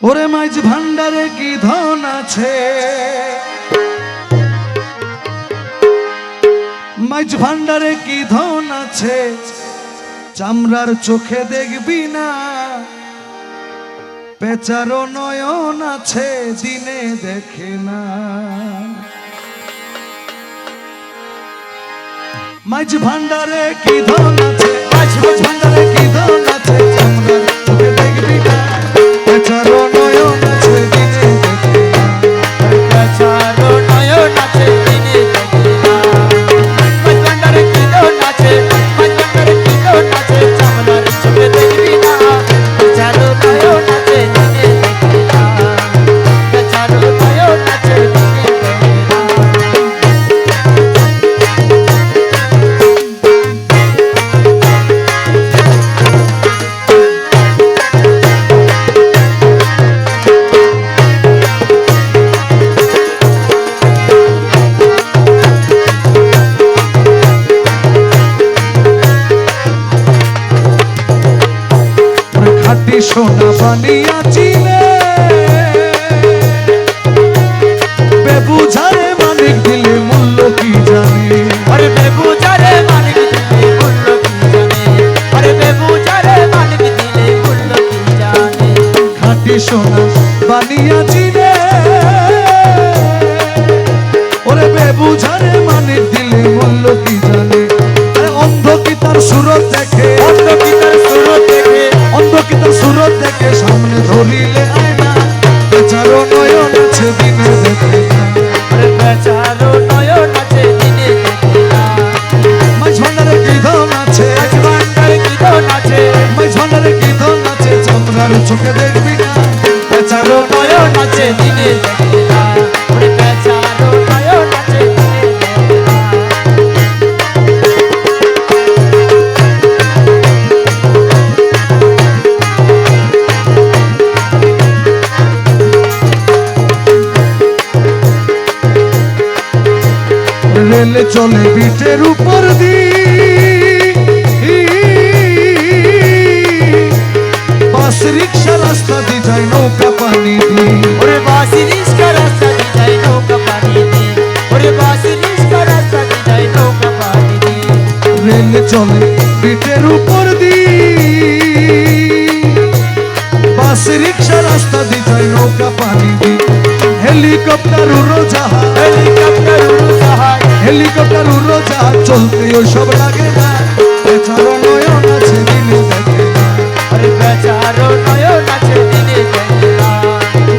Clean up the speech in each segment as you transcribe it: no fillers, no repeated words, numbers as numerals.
ওরে মাইজ ভান্ডারে কি ধন আছে, মাইজ ভান্ডারে কি ধন আছে, চামড়ার চোখে দেখবি না। পেচারো নয়ন আছে, দিনে দেখে না। মাইজ ভান্ডারে কি ধন আছে, মাইজ ভান্ডারে কি ধন আছে, চামড়ার চোখে দেখবি না। পেচারো নয়ন আছে, দিনে দেখে না। পেচারো নয়ন আছে, দিনে দেখে না। মাইজ ভান্ডারে কি ধন আছে, মাইজ ভান্ডারে কি ধন আছে, চামড়ার চোখে দেখবি না। পেচারো নয়ন আছে, দিনে দেখে না। পেচারো নয়ন আছে, দিনে খাটি সোনা বানিয়াছি রে, বেবুঝারে মানিক দিলে মূল্য কি জানে। আরে বেবুঝারে মানিক দিলে মূল্য কি জানে। আরে বেবুঝারে মানিক দিলে মূল্য কি জানে। খাটি সোনা বানিয়াছি রে, ওরে বেবুঝারে মানিক দিলে মূল্য কি জানে। আরে অন্ধ কি তার সুরত দেখে, অন্ধ কি তার সুরত দেখে, অন্ধ কি তার সুরত দেখে, সামনে ধরিলে আয়না। বেচারো নয়ন আছে, দিনে দেখে না। আরে বেচারো নয়ন আছে, দিনে দেখে না। মাইজ ভান্ডারে কি ধন আছে, মাইজ ভান্ডারে কি ধন আছে, মাইজ ভান্ডারে কি ধন আছে, চামড়ার চোখে দেখবি না। বেচারো নয়ন আছে, দিনে দেখে না। আরে বেচারো নয়ন আছে, দিনে দেখে না। রেলে চলে বিটের উপর দি, বাস রিক্সা রাস্তা দি যায় নৌকা পানি দি। ওরে বাসি রিস্কা রাস্তা দি যায় নৌকা পানি দি। ওরে বাসি রিস্কা রাস্তা দি যায় নৌকা পানি দি। রেলে চলে বিটের উপর দি, বাস রিক্সা রাস্তা দি যায় নৌকা পানি দি। হেলিকপ্টার উড়োজাহাজ, হেলিকপ্টার উড়োজাহাজ, হেলিকপ্টার উড়োজাহাজ চলতে ওসব লাগে না। বেচারো নয়ন আছে, দিনে দেখে না। আরে বেচারো নয়ন আছে, দিনে দেখে না।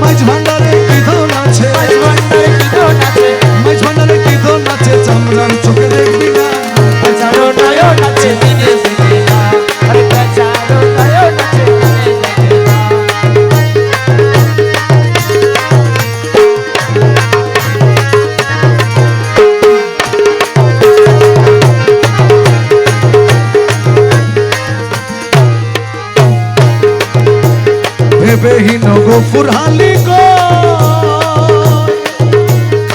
মাইজ ভান্ডারে কি ধন আছে, মাইজ ভান্ডারে কি ধন আছে, মাইজ ভান্ডারে কি ধন আছে, চামড়ার চোখে দেখবি না। বেচারো নয়ন আছে, দিনে দেখে না। আরে বেচারো নয়ন আছে, দিনে দেখে না। ভেবেহীন গফুর হালি গো,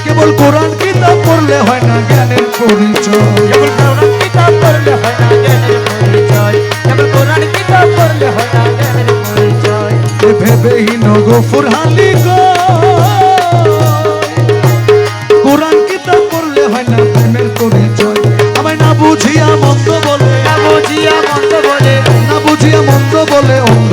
কেবল কোরআন কিতাব পড়লে হয় না জ্ঞানের পরিচয়। কেবল কোরআন কিতাব পড়লে হয় না জ্ঞানের পরিচয়। কেবল কোরআন কিতাব পড়লে হয় না জ্ঞানের পরিচয়। ভেবেহীন গফুর হালি গো, কোরআন কিতাব পড়লে হয় না প্রেমের পরিচয়। আমায় না বুঝিয়া মন্দ বলে, না বুঝিয়া মন্দ বলে, না বুঝিয়া মন্দ বলে অন্ধ